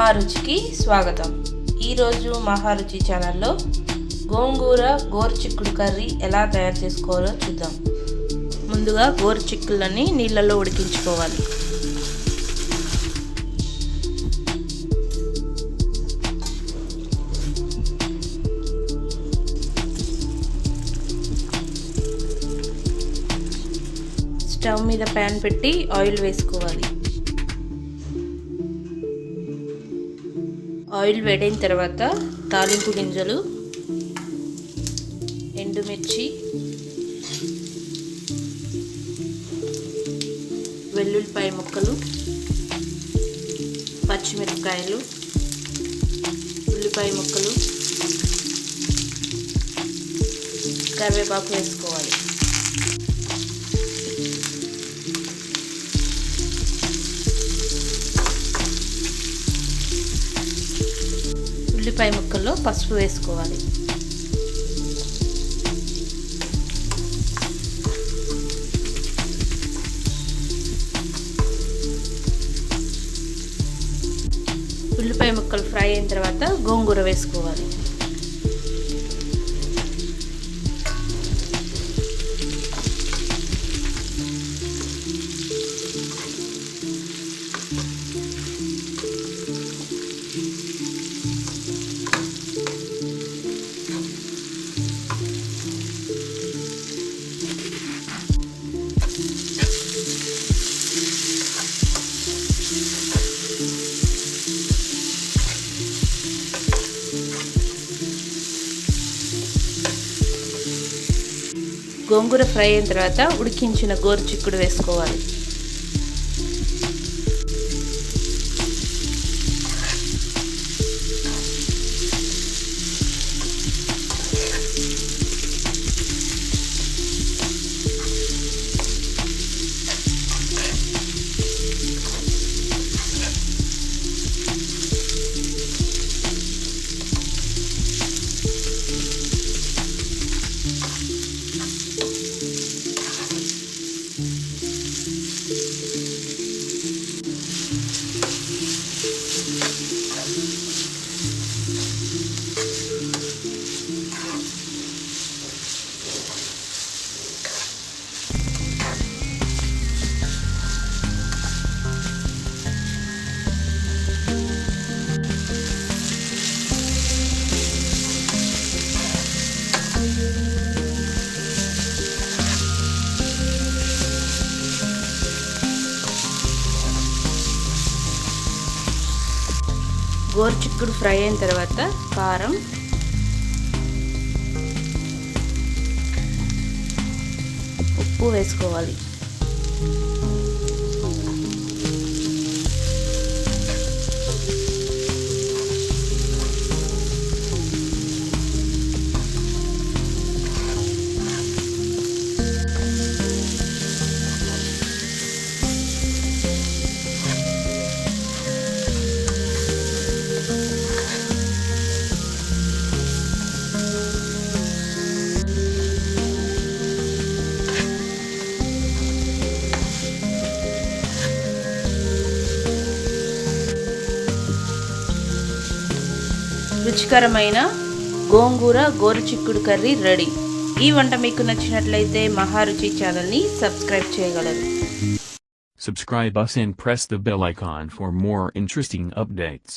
మహారుచికి స్వాగతం. ఈరోజు మహారుచి ఛానల్లో గోంగూర గోరుచిక్కుడు కర్రీ ఎలా తయారు చేసుకోవాలో చూద్దాం. ముందుగా గోరుచిక్కులని నీళ్ళలో ఉడికించుకోవాలి. స్టవ్ మీద ప్యాన్ పెట్టి ఆయిల్ వేసుకోవాలి. ఆయిల్ వేడైన తర్వాత తాలింపు గింజలు, ఎండుమిర్చి, వెల్లుల్లిపాయ ముక్కలు, పచ్చిమిరపకాయలు, ఉల్లిపాయ ముక్కలు, కరివేపాకు వేసుకోవాలి. ఉల్లిపాయ ముక్కల్లో పసుపు వేసుకోవాలి. ఉల్లిపాయ ముక్కలు ఫ్రై అయిన తర్వాత గోంగూర వేసుకోవాలి. గోంగూర ఫ్రై అయిన తర్వాత ఉడికించిన గోరుచిక్కుడు వేసుకోవాలి. గోరుచిక్కుడు ఫ్రై అయిన తర్వాత కారం, ఉప్పు వేసుకోవాలి. రుచికరమైన గోంగూర గోరుచిక్కుడు కర్రీ రెడీ. ఈ వంట మీకు నచ్చినట్లయితే మహారుచి ఛానల్ని సబ్స్క్రైబ్ చేయగలరు. Subscribe us and press the bell icon for more interesting updates.